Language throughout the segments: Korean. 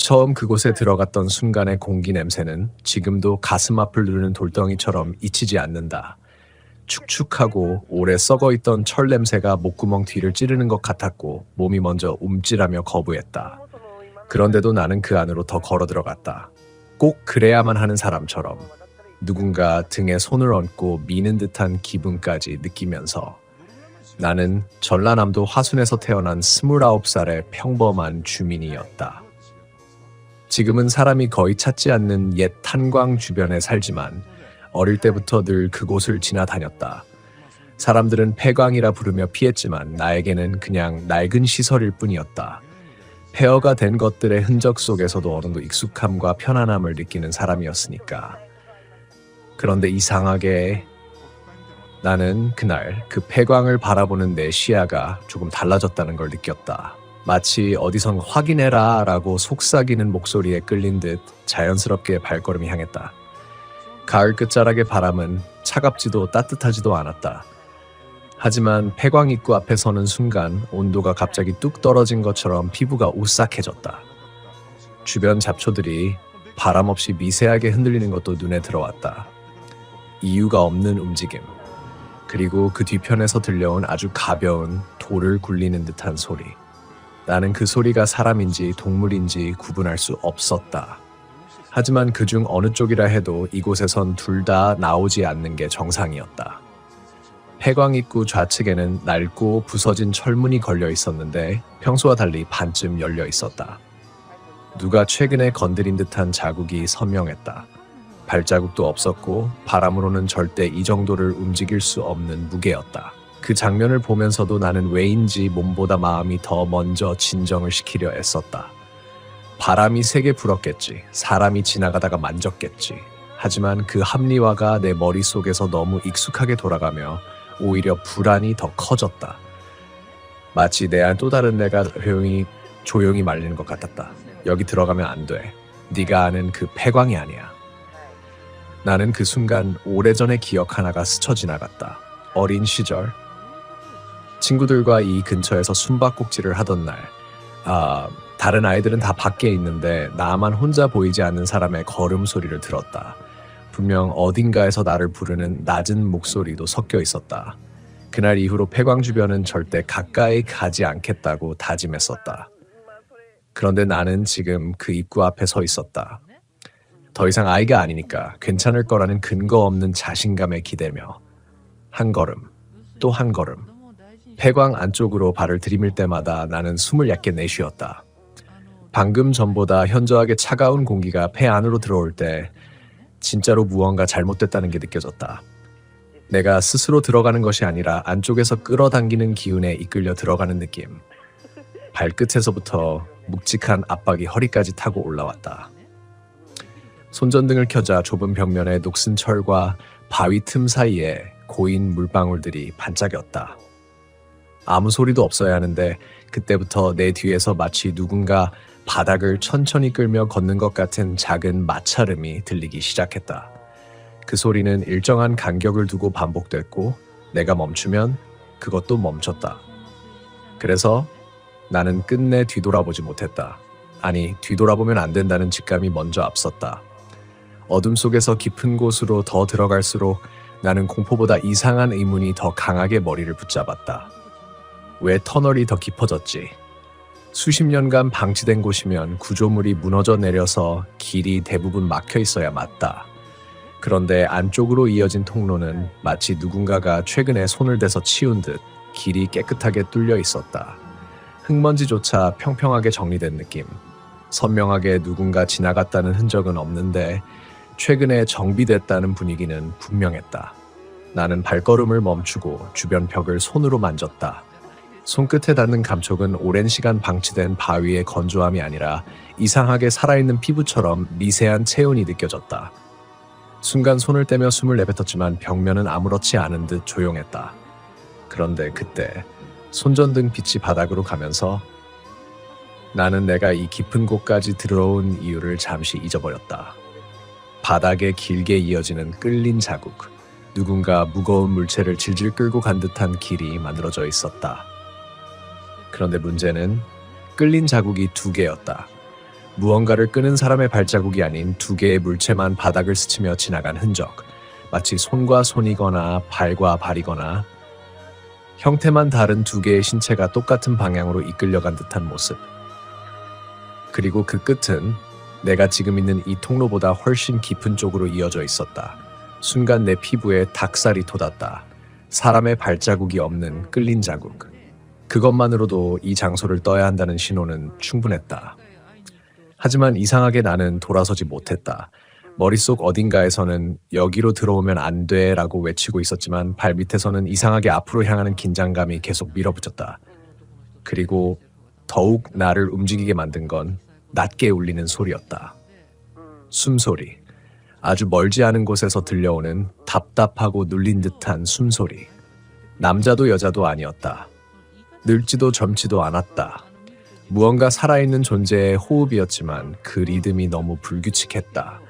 처음 그곳에 들어갔던 순간의 공기 냄새는 지금도 가슴 앞을 누르는 돌덩이처럼 잊히지 않는다. 축축하고 오래 썩어있던 철 냄새가 목구멍 뒤를 찌르는 것 같았고 몸이 먼저 움찔하며 거부했다. 그런데도 나는 그 안으로 더 걸어 들어갔다. 꼭 그래야만 하는 사람처럼 누군가 등에 손을 얹고 미는 듯한 기분까지 느끼면서 나는 전라남도 화순에서 태어난 29살의 평범한 주민이었다. 지금은 사람이 거의 찾지 않는 옛 탄광 주변에 살지만 어릴 때부터 늘 그곳을 지나다녔다. 사람들은 폐광이라 부르며 피했지만 나에게는 그냥 낡은 시설일 뿐이었다. 폐허가 된 것들의 흔적 속에서도 어느 정도 익숙함과 편안함을 느끼는 사람이었으니까. 그런데 이상하게 나는 그날 그 폐광을 바라보는 내 시야가 조금 달라졌다는 걸 느꼈다. 마치 어디선 확인해라 라고 속삭이는 목소리에 끌린 듯 자연스럽게 발걸음이 향했다. 가을 끝자락의 바람은 차갑지도 따뜻하지도 않았다. 하지만 폐광 입구 앞에 서는 순간 온도가 갑자기 뚝 떨어진 것처럼 피부가 오싹해졌다. 주변 잡초들이 바람 없이 미세하게 흔들리는 것도 눈에 들어왔다. 이유가 없는 움직임. 그리고 그 뒤편에서 들려온 아주 가벼운 돌을 굴리는 듯한 소리. 나는 그 소리가 사람인지 동물인지 구분할 수 없었다. 하지만 그중 어느 쪽이라 해도 이곳에선 둘 다 나오지 않는 게 정상이었다. 폐광 입구 좌측에는 낡고 부서진 철문이 걸려 있었는데 평소와 달리 반쯤 열려 있었다. 누가 최근에 건드린 듯한 자국이 선명했다. 발자국도 없었고 바람으로는 절대 이 정도를 움직일 수 없는 무게였다. 그 장면을 보면서도 나는 왜인지 몸보다 마음이 더 먼저 진정을 시키려 애썼다. 바람이 세게 불었겠지. 사람이 지나가다가 만졌겠지. 하지만 그 합리화가 내 머릿속에서 너무 익숙하게 돌아가며 오히려 불안이 더 커졌다. 마치 내 안 또 다른 내가 조용히 말리는 것 같았다. 여기 들어가면 안 돼. 네가 아는 그 폐광이 아니야. 나는 그 순간 오래전의 기억 하나가 스쳐 지나갔다. 어린 시절 친구들과 이 근처에서 숨바꼭질을 하던 날, 다른 아이들은 다 밖에 있는데 나만 혼자 보이지 않는 사람의 걸음 소리를 들었다. 분명 어딘가에서 나를 부르는 낮은 목소리도 섞여 있었다. 그날 이후로 폐광 주변은 절대 가까이 가지 않겠다고 다짐했었다. 그런데 나는 지금 그 입구 앞에 서 있었다. 더 이상 아이가 아니니까 괜찮을 거라는 근거 없는 자신감에 기대며 한 걸음, 또 한 걸음. 폐광 안쪽으로 발을 들이밀 때마다 나는 숨을 얕게 내쉬었다. 방금 전보다 현저하게 차가운 공기가 폐 안으로 들어올 때 진짜로 무언가 잘못됐다는 게 느껴졌다. 내가 스스로 들어가는 것이 아니라 안쪽에서 끌어당기는 기운에 이끌려 들어가는 느낌. 발끝에서부터 묵직한 압박이 허리까지 타고 올라왔다. 손전등을 켜자 좁은 벽면에 녹슨 철과 바위 틈 사이에 고인 물방울들이 반짝였다. 아무 소리도 없어야 하는데 그때부터 내 뒤에서 마치 누군가 바닥을 천천히 끌며 걷는 것 같은 작은 마찰음이 들리기 시작했다. 그 소리는 일정한 간격을 두고 반복됐고 내가 멈추면 그것도 멈췄다. 그래서 나는 끝내 뒤돌아보지 못했다. 아니, 뒤돌아보면 안 된다는 직감이 먼저 앞섰다. 어둠 속에서 깊은 곳으로 더 들어갈수록 나는 공포보다 이상한 의문이 더 강하게 머리를 붙잡았다. 왜 터널이 더 깊어졌지? 수십 년간 방치된 곳이면 구조물이 무너져 내려서 길이 대부분 막혀 있어야 맞다. 그런데 안쪽으로 이어진 통로는 마치 누군가가 최근에 손을 대서 치운 듯 길이 깨끗하게 뚫려 있었다. 흙먼지조차 평평하게 정리된 느낌. 선명하게 누군가 지나갔다는 흔적은 없는데 최근에 정비됐다는 분위기는 분명했다. 나는 발걸음을 멈추고 주변 벽을 손으로 만졌다. 손끝에 닿는 감촉은 오랜 시간 방치된 바위의 건조함이 아니라 이상하게 살아있는 피부처럼 미세한 체온이 느껴졌다. 순간 손을 떼며 숨을 내뱉었지만 벽면은 아무렇지 않은 듯 조용했다. 그런데 그때 손전등 빛이 바닥으로 가면서 나는 내가 이 깊은 곳까지 들어온 이유를 잠시 잊어버렸다. 바닥에 길게 이어지는 끌린 자국, 누군가 무거운 물체를 질질 끌고 간 듯한 길이 만들어져 있었다. 그런데 문제는 끌린 자국이 두 개였다. 무언가를 끄는 사람의 발자국이 아닌 두 개의 물체만 바닥을 스치며 지나간 흔적. 마치 손과 손이거나 발과 발이거나 형태만 다른 두 개의 신체가 똑같은 방향으로 이끌려간 듯한 모습. 그리고 그 끝은 내가 지금 있는 이 통로보다 훨씬 깊은 쪽으로 이어져 있었다. 순간 내 피부에 닭살이 돋았다. 사람의 발자국이 없는 끌린 자국. 그것만으로도 이 장소를 떠야 한다는 신호는 충분했다. 하지만 이상하게 나는 돌아서지 못했다. 머릿속 어딘가에서는 여기로 들어오면 안 돼라고 외치고 있었지만 발밑에서는 이상하게 앞으로 향하는 긴장감이 계속 밀어붙였다. 그리고 더욱 나를 움직이게 만든 건 낮게 울리는 소리였다. 숨소리. 아주 멀지 않은 곳에서 들려오는 답답하고 눌린 듯한 숨소리. 남자도 여자도 아니었다. 늙지도 젊지도 않았다. 무언가 살아있는 존재의 호흡이었지만 그 리듬이 너무 불규칙했다.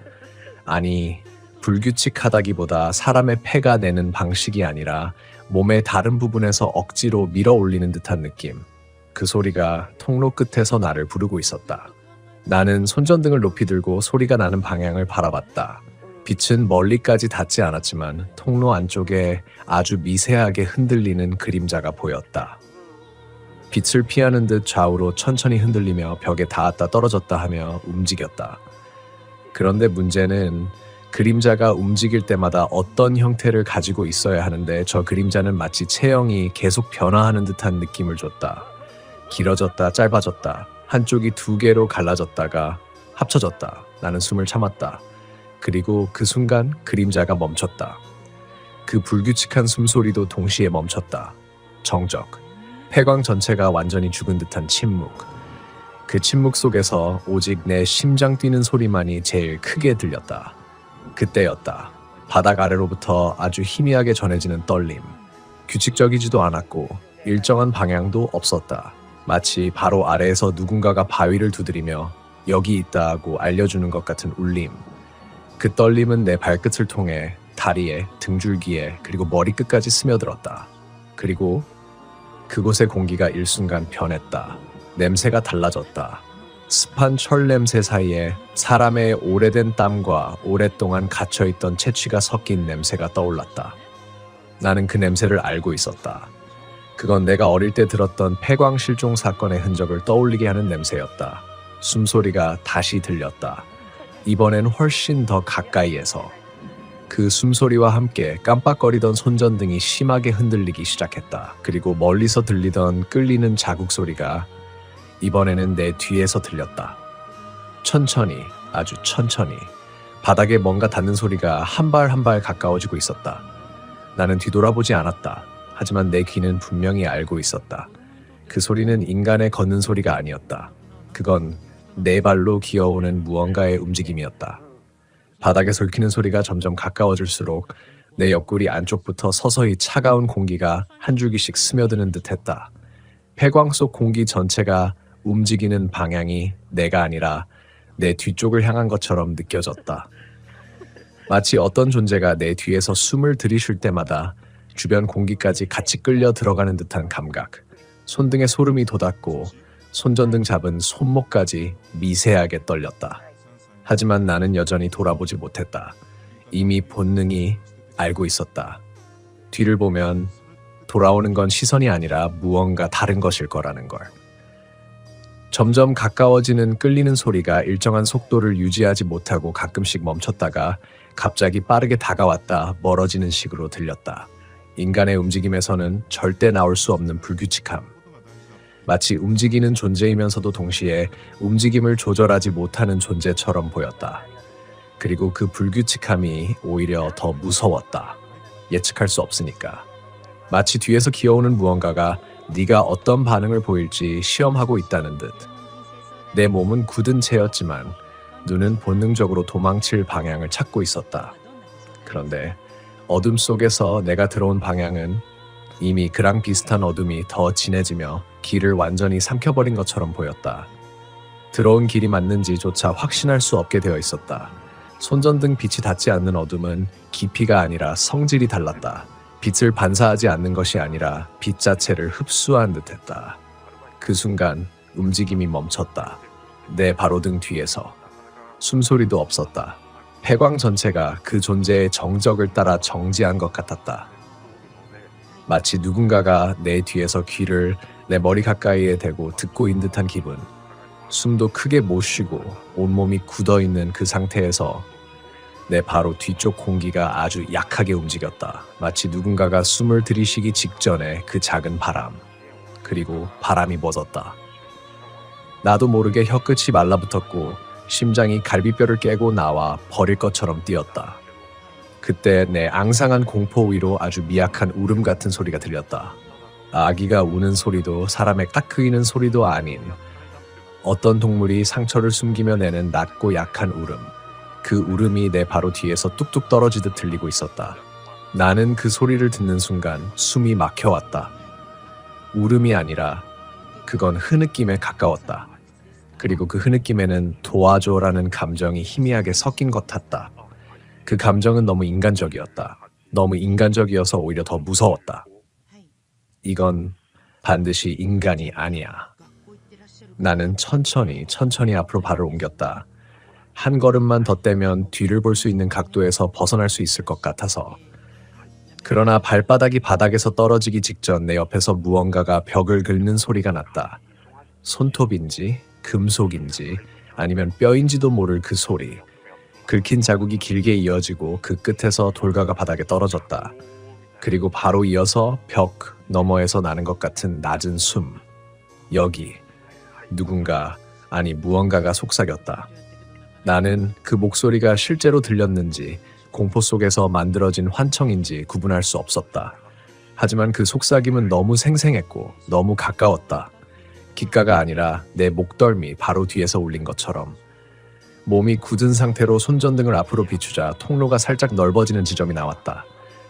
아니, 불규칙하다기보다 사람의 폐가 내는 방식이 아니라 몸의 다른 부분에서 억지로 밀어 올리는 듯한 느낌. 그 소리가 통로 끝에서 나를 부르고 있었다. 나는 손전등을 높이 들고 소리가 나는 방향을 바라봤다. 빛은 멀리까지 닿지 않았지만 통로 안쪽에 아주 미세하게 흔들리는 그림자가 보였다. 빛을 피하는 듯 좌우로 천천히 흔들리며 벽에 닿았다 떨어졌다 하며 움직였다. 그런데 문제는 그림자가 움직일 때마다 어떤 형태를 가지고 있어야 하는데 저 그림자는 마치 체형이 계속 변화하는 듯한 느낌을 줬다. 길어졌다 짧아졌다. 한쪽이 두 개로 갈라졌다가 합쳐졌다. 나는 숨을 참았다. 그리고 그 순간 그림자가 멈췄다. 그 불규칙한 숨소리도 동시에 멈췄다. 정적. 폐광 전체가 완전히 죽은 듯한 침묵. 그 침묵 속에서 오직 내 심장 뛰는 소리만이 제일 크게 들렸다. 그때였다. 바닥 아래로부터 아주 희미하게 전해지는 떨림. 규칙적이지도 않았고 일정한 방향도 없었다. 마치 바로 아래에서 누군가가 바위를 두드리며 여기 있다고 알려주는 것 같은 울림. 그 떨림은 내 발끝을 통해 다리에, 등줄기에, 그리고 머리끝까지 스며들었다. 그리고 그곳의 공기가 일순간 변했다. 냄새가 달라졌다. 습한 철 냄새 사이에 사람의 오래된 땀과 오랫동안 갇혀있던 채취가 섞인 냄새가 떠올랐다. 나는 그 냄새를 알고 있었다. 그건 내가 어릴 때 들었던 폐광 실종 사건의 흔적을 떠올리게 하는 냄새였다. 숨소리가 다시 들렸다. 이번엔 훨씬 더 가까이에서. 그 숨소리와 함께 깜빡거리던 손전등이 심하게 흔들리기 시작했다. 그리고 멀리서 들리던 끌리는 자국 소리가 이번에는 내 뒤에서 들렸다. 천천히, 아주 천천히 바닥에 뭔가 닿는 소리가 한 발 한 발 가까워지고 있었다. 나는 뒤돌아보지 않았다. 하지만 내 귀는 분명히 알고 있었다. 그 소리는 인간의 걷는 소리가 아니었다. 그건 네 발로 기어오는 무언가의 움직임이었다. 바닥에 솔키는 소리가 점점 가까워질수록 내 옆구리 안쪽부터 서서히 차가운 공기가 한 줄기씩 스며드는 듯했다. 폐광 속 공기 전체가 움직이는 방향이 내가 아니라 내 뒤쪽을 향한 것처럼 느껴졌다. 마치 어떤 존재가 내 뒤에서 숨을 들이쉴 때마다 주변 공기까지 같이 끌려 들어가는 듯한 감각. 손등에 소름이 돋았고 손전등 잡은 손목까지 미세하게 떨렸다. 하지만 나는 여전히 돌아보지 못했다. 이미 본능이 알고 있었다. 뒤를 보면 돌아오는 건 시선이 아니라 무언가 다른 것일 거라는 걸. 점점 가까워지는 끌리는 소리가 일정한 속도를 유지하지 못하고 가끔씩 멈췄다가 갑자기 빠르게 다가왔다 멀어지는 식으로 들렸다. 인간의 움직임에서는 절대 나올 수 없는 불규칙함. 마치 움직이는 존재이면서도 동시에 움직임을 조절하지 못하는 존재처럼 보였다. 그리고 그 불규칙함이 오히려 더 무서웠다. 예측할 수 없으니까. 마치 뒤에서 기어오는 무언가가 네가 어떤 반응을 보일지 시험하고 있다는 듯. 내 몸은 굳은 채였지만 눈은 본능적으로 도망칠 방향을 찾고 있었다. 그런데 어둠 속에서 내가 들어온 방향은 이미 그랑 비슷한 어둠이 더 진해지며 길을 완전히 삼켜버린 것처럼 보였다. 들어온 길이 맞는지조차 확신할 수 없게 되어 있었다. 손전등 빛이 닿지 않는 어둠은 깊이가 아니라 성질이 달랐다. 빛을 반사하지 않는 것이 아니라 빛 자체를 흡수한 듯했다. 그 순간 움직임이 멈췄다. 내 바로 등 뒤에서. 숨소리도 없었다. 폐광 전체가 그 존재의 정적을 따라 정지한 것 같았다. 마치 누군가가 내 뒤에서 귀를 내 머리 가까이에 대고 듣고 있는 듯한 기분. 숨도 크게 못 쉬고 온몸이 굳어있는 그 상태에서 내 바로 뒤쪽 공기가 아주 약하게 움직였다. 마치 누군가가 숨을 들이쉬기 직전에 그 작은 바람. 그리고 바람이 멎었다. 나도 모르게 혀끝이 말라붙었고 심장이 갈비뼈를 깨고 나와 버릴 것처럼 뛰었다. 그때 내 앙상한 공포 위로 아주 미약한 울음 같은 소리가 들렸다. 아기가 우는 소리도 사람의 까끄이는 소리도 아닌 어떤 동물이 상처를 숨기며 내는 낮고 약한 울음. 그 울음이 내 바로 뒤에서 뚝뚝 떨어지듯 들리고 있었다. 나는 그 소리를 듣는 순간 숨이 막혀왔다. 울음이 아니라 그건 흐느낌에 가까웠다. 그리고 그 흐느낌에는 도와줘라는 감정이 희미하게 섞인 것 같다. 그 감정은 너무 인간적이었다. 너무 인간적이어서 오히려 더 무서웠다. 이건 반드시 인간이 아니야. 나는 천천히 앞으로 발을 옮겼다. 한 걸음만 더 떼면 뒤를 볼 수 있는 각도에서 벗어날 수 있을 것 같아서. 그러나 발바닥이 바닥에서 떨어지기 직전 내 옆에서 무언가가 벽을 긁는 소리가 났다. 손톱인지 금속인지 아니면 뼈인지도 모를 그 소리. 긁힌 자국이 길게 이어지고 그 끝에서 돌가가 바닥에 떨어졌다. 그리고 바로 이어서 벽 너머에서 나는 것 같은 낮은 숨. 여기 누군가, 아니 무언가가 속삭였다. 나는 그 목소리가 실제로 들렸는지 공포 속에서 만들어진 환청인지 구분할 수 없었다. 하지만 그 속삭임은 너무 생생했고 너무 가까웠다. 귓가가 아니라 내 목덜미 바로 뒤에서 울린 것처럼. 몸이 굳은 상태로 손전등을 앞으로 비추자 통로가 살짝 넓어지는 지점이 나왔다.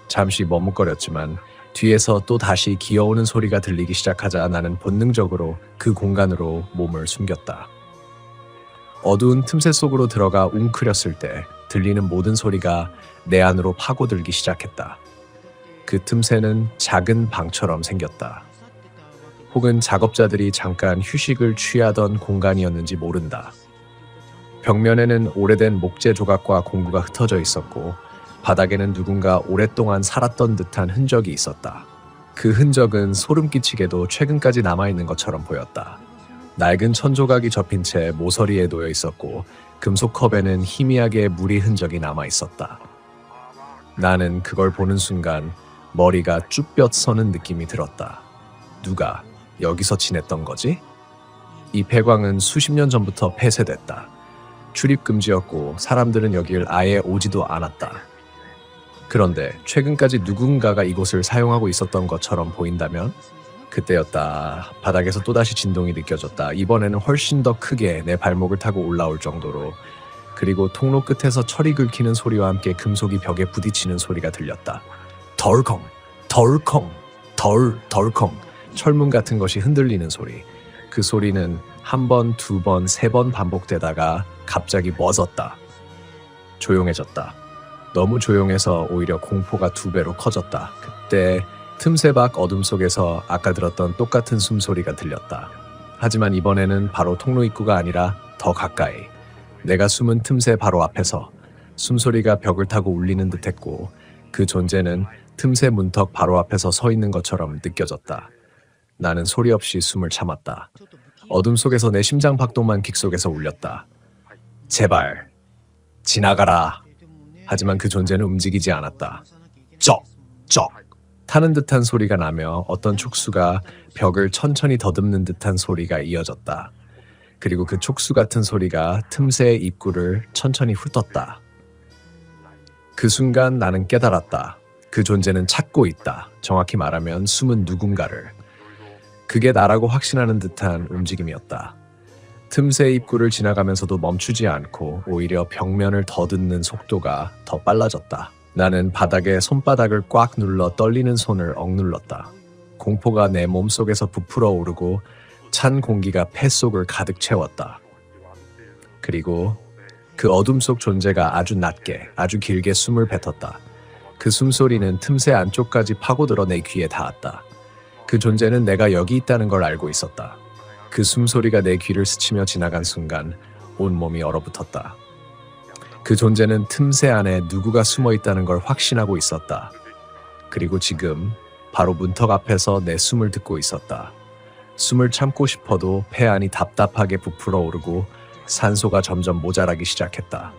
잠시 머뭇거렸지만 뒤에서 또 다시 기어오는 소리가 들리기 시작하자 나는 본능적으로 그 공간으로 몸을 숨겼다. 어두운 틈새 속으로 들어가 웅크렸을 때 들리는 모든 소리가 내 안으로 파고들기 시작했다. 그 틈새는 작은 방처럼 생겼다. 혹은 작업자들이 잠깐 휴식을 취하던 공간이었는지 모른다. 벽면에는 오래된 목재 조각과 공구가 흩어져 있었고 바닥에는 누군가 오랫동안 살았던 듯한 흔적이 있었다. 그 흔적은 소름 끼치게도 최근까지 남아있는 것처럼 보였다. 낡은 천조각이 접힌 채 모서리에 놓여 있었고 금속 컵에는 희미하게 물이 흔적이 남아 있었다. 나는 그걸 보는 순간 머리가 쭈뼛 서는 느낌이 들었다. 누가 여기서 지냈던 거지? 이 폐광은 수십 년 전부터 폐쇄됐다. 출입 금지였고 사람들은 여길 아예 오지도 않았다. 그런데 최근까지 누군가가 이곳을 사용하고 있었던 것처럼 보인다면? 그때였다. 바닥에서 또다시 진동이 느껴졌다. 이번에는 훨씬 더 크게 내 발목을 타고 올라올 정도로. 그리고 통로 끝에서 철이 긁히는 소리와 함께 금속이 벽에 부딪히는 소리가 들렸다. 덜컹, 덜컹, 덜컹. 철문 같은 것이 흔들리는 소리. 그 소리는 한 번, 두 번, 세 번 반복되다가 갑자기 멎었다. 조용해졌다. 너무 조용해서 오히려 공포가 2배로 커졌다. 그때 틈새 밖 어둠 속에서 아까 들었던 똑같은 숨소리가 들렸다. 하지만 이번에는 바로 통로 입구가 아니라 더 가까이. 내가 숨은 틈새 바로 앞에서 숨소리가 벽을 타고 울리는 듯했고 그 존재는 틈새 문턱 바로 앞에서 서 있는 것처럼 느껴졌다. 나는 소리 없이 숨을 참았다. 어둠 속에서 내 심장 박동만 귓 속에서 울렸다. 제발 지나가라. 하지만 그 존재는 움직이지 않았다. 쩍! 타는 듯한 소리가 나며 어떤 촉수가 벽을 천천히 더듬는 듯한 소리가 이어졌다. 그리고 그 촉수 같은 소리가 틈새의 입구를 천천히 훑었다. 그 순간 나는 깨달았다. 그 존재는 찾고 있다. 정확히 말하면 숨은 누군가를. 그게 나라고 확신하는 듯한 움직임이었다. 틈새 입구를 지나가면서도 멈추지 않고 오히려 벽면을 더듬는 속도가 더 빨라졌다. 나는 바닥에 손바닥을 꽉 눌러 떨리는 손을 억눌렀다. 공포가 내 몸속에서 부풀어 오르고 찬 공기가 폐 속을 가득 채웠다. 그리고 그 어둠 속 존재가 아주 낮게, 아주 길게 숨을 뱉었다. 그 숨소리는 틈새 안쪽까지 파고들어 내 귀에 닿았다. 그 존재는 내가 여기 있다는 걸 알고 있었다. 그 숨소리가 내 귀를 스치며 지나간 순간 온몸이 얼어붙었다. 그 존재는 틈새 안에 누구가 숨어 있다는 걸 확신하고 있었다. 그리고 지금 바로 문턱 앞에서 내 숨을 듣고 있었다. 숨을 참고 싶어도 폐 안이 답답하게 부풀어 오르고 산소가 점점 모자라기 시작했다.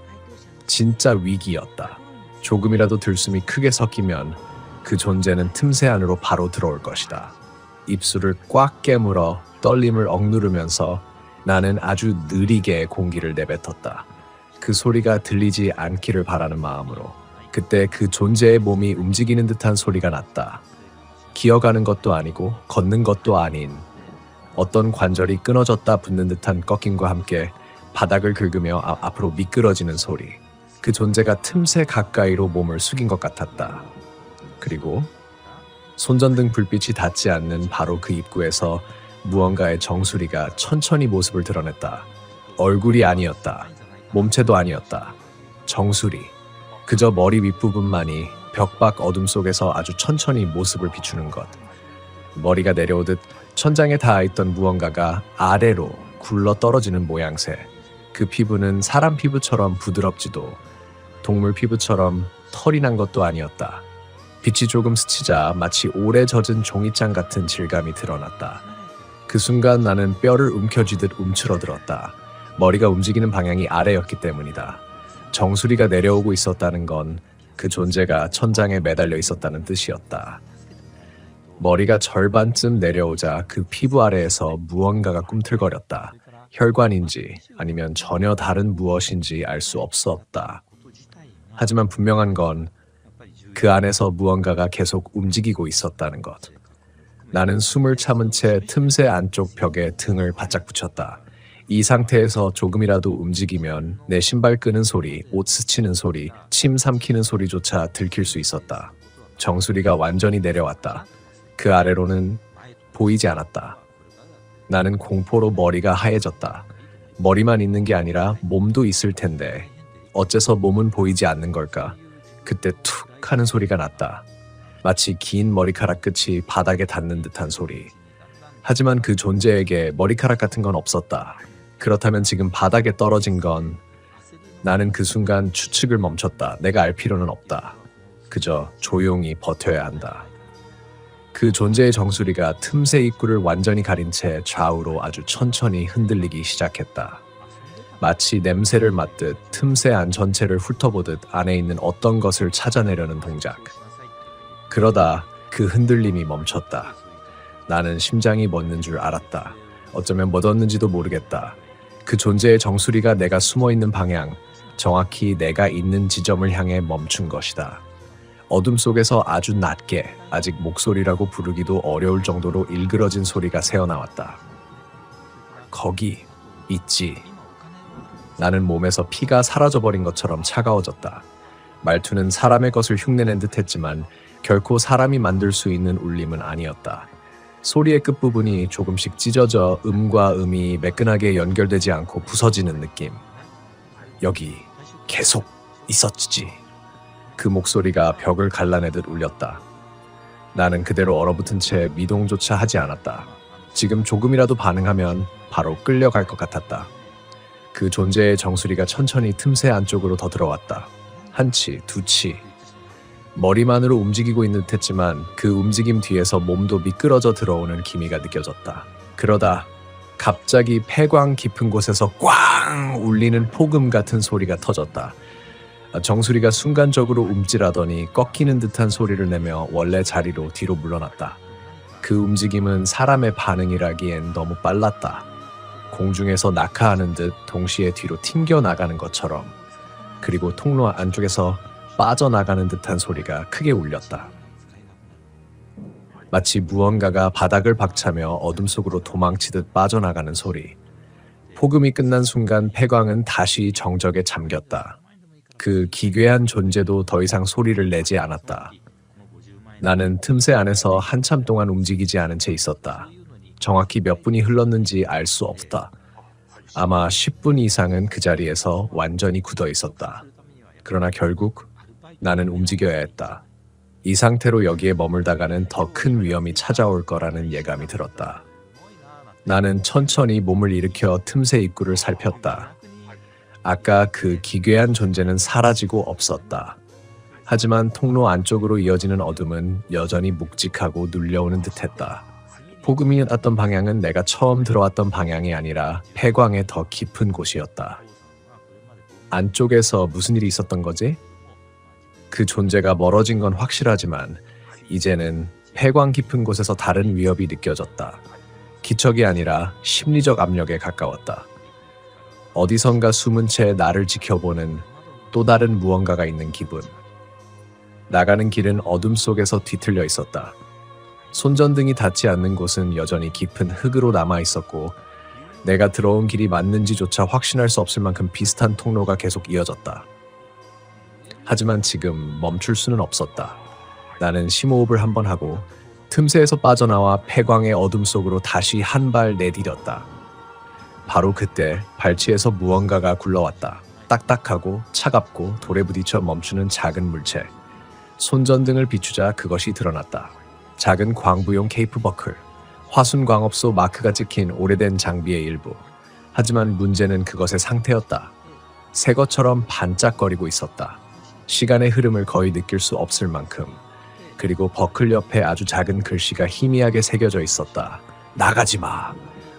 진짜 위기였다. 조금이라도 들숨이 크게 섞이면 그 존재는 틈새 안으로 바로 들어올 것이다. 입술을 꽉 깨물어 떨림을 억누르면서 나는 아주 느리게 공기를 내뱉었다. 그 소리가 들리지 않기를 바라는 마음으로. 그때 그 존재의 몸이 움직이는 듯한 소리가 났다. 기어가는 것도 아니고 걷는 것도 아닌 어떤 관절이 끊어졌다 붙는 듯한 꺾임과 함께 바닥을 긁으며 앞으로 미끄러지는 소리. 그 존재가 틈새 가까이로 몸을 숙인 것 같았다. 그리고 손전등 불빛이 닿지 않는 바로 그 입구에서 무언가의 정수리가 천천히 모습을 드러냈다. 얼굴이 아니었다. 몸체도 아니었다. 정수리. 그저 머리 윗부분만이 벽밖 어둠 속에서 아주 천천히 모습을 비추는 것. 머리가 내려오듯 천장에 닿아있던 무언가가 아래로 굴러 떨어지는 모양새. 그 피부는 사람 피부처럼 부드럽지도 동물 피부처럼 털이 난 것도 아니었다. 빛이 조금 스치자 마치 오래 젖은 종이장 같은 질감이 드러났다. 그 순간 나는 뼈를 움켜쥐듯 움츠러들었다. 머리가 움직이는 방향이 아래였기 때문이다. 정수리가 내려오고 있었다는 건 그 존재가 천장에 매달려 있었다는 뜻이었다. 머리가 절반쯤 내려오자 그 피부 아래에서 무언가가 꿈틀거렸다. 혈관인지 아니면 전혀 다른 무엇인지 알 수 없었다. 하지만 분명한 건 그 안에서 무언가가 계속 움직이고 있었다는 것. 나는 숨을 참은 채 틈새 안쪽 벽에 등을 바짝 붙였다. 이 상태에서 조금이라도 움직이면 내 신발 끄는 소리, 옷 스치는 소리, 침 삼키는 소리조차 들킬 수 있었다. 정수리가 완전히 내려왔다. 그 아래로는 보이지 않았다. 나는 공포로 머리가 하얘졌다. 머리만 있는 게 아니라 몸도 있을 텐데 어째서 몸은 보이지 않는 걸까? 그때 툭 하는 소리가 났다. 마치 긴 머리카락 끝이 바닥에 닿는 듯한 소리. 하지만 그 존재에게 머리카락 같은 건 없었다. 그렇다면 지금 바닥에 떨어진 건 나는 그 순간 추측을 멈췄다. 내가 알 필요는 없다. 그저 조용히 버텨야 한다. 그 존재의 정수리가 틈새 입구를 완전히 가린 채 좌우로 아주 천천히 흔들리기 시작했다. 마치 냄새를 맡듯 틈새 안 전체를 훑어보듯 안에 있는 어떤 것을 찾아내려는 동작. 그러다 그 흔들림이 멈췄다. 나는 심장이 멎는 줄 알았다. 어쩌면 멎었는지도 모르겠다. 그 존재의 정수리가 내가 숨어있는 방향, 정확히 내가 있는 지점을 향해 멈춘 것이다. 어둠 속에서 아주 낮게, 아직 목소리라고 부르기도 어려울 정도로 일그러진 소리가 새어나왔다. 거기 있지. 나는 몸에서 피가 사라져버린 것처럼 차가워졌다. 말투는 사람의 것을 흉내낸 듯 했지만 결코 사람이 만들 수 있는 울림은 아니었다. 소리의 끝부분이 조금씩 찢어져 음과 음이 매끈하게 연결되지 않고 부서지는 느낌. 여기 계속 있었지. 그 목소리가 벽을 갈라내듯 울렸다. 나는 그대로 얼어붙은 채 미동조차 하지 않았다. 지금 조금이라도 반응하면 바로 끌려갈 것 같았다. 그 존재의 정수리가 천천히 틈새 안쪽으로 더 들어왔다. 한 치, 두 치. 머리만으로 움직이고 있는 듯 했지만 그 움직임 뒤에서 몸도 미끄러져 들어오는 기미가 느껴졌다. 그러다 갑자기 폐광 깊은 곳에서 꽝 울리는 폭음 같은 소리가 터졌다. 정수리가 순간적으로 움찔하더니 꺾이는 듯한 소리를 내며 원래 자리로 뒤로 물러났다. 그 움직임은 사람의 반응이라기엔 너무 빨랐다. 공중에서 낙하하는 듯 동시에 뒤로 튕겨나가는 것처럼. 그리고 통로 안쪽에서 빠져나가는 듯한 소리가 크게 울렸다. 마치 무언가가 바닥을 박차며 어둠 속으로 도망치듯 빠져나가는 소리. 폭음이 끝난 순간 폐광은 다시 정적에 잠겼다. 그 기괴한 존재도 더 이상 소리를 내지 않았다. 나는 틈새 안에서 한참 동안 움직이지 않은 채 있었다. 정확히 몇 분이 흘렀는지 알 수 없다. 아마 10분 이상은 그 자리에서 완전히 굳어 있었다. 그러나 결국 나는 움직여야 했다. 이 상태로 여기에 머물다가는 더 큰 위험이 찾아올 거라는 예감이 들었다. 나는 천천히 몸을 일으켜 틈새 입구를 살폈다. 아까 그 기괴한 존재는 사라지고 없었다. 하지만 통로 안쪽으로 이어지는 어둠은 여전히 묵직하고 눌려오는 듯했다. 폭음이 났던 방향은 내가 처음 들어왔던 방향이 아니라 폐광의 더 깊은 곳이었다. 안쪽에서 무슨 일이 있었던 거지? 그 존재가 멀어진 건 확실하지만 이제는 폐광 깊은 곳에서 다른 위협이 느껴졌다. 기척이 아니라 심리적 압력에 가까웠다. 어디선가 숨은 채 나를 지켜보는 또 다른 무언가가 있는 기분. 나가는 길은 어둠 속에서 뒤틀려 있었다. 손전등이 닿지 않는 곳은 여전히 깊은 흙으로 남아 있었고 내가 들어온 길이 맞는지조차 확신할 수 없을 만큼 비슷한 통로가 계속 이어졌다. 하지만 지금 멈출 수는 없었다. 나는 심호흡을 한번 하고 틈새에서 빠져나와 폐광의 어둠 속으로 다시 한 발 내디뎠다. 바로 그때 발치에서 무언가가 굴러왔다. 딱딱하고 차갑고 돌에 부딪혀 멈추는 작은 물체. 손전등을 비추자 그것이 드러났다. 작은 광부용 케이프 버클. 화순광업소 마크가 찍힌 오래된 장비의 일부. 하지만 문제는 그것의 상태였다. 새 것처럼 반짝거리고 있었다. 시간의 흐름을 거의 느낄 수 없을 만큼. 그리고 버클 옆에 아주 작은 글씨가 희미하게 새겨져 있었다. 나가지 마.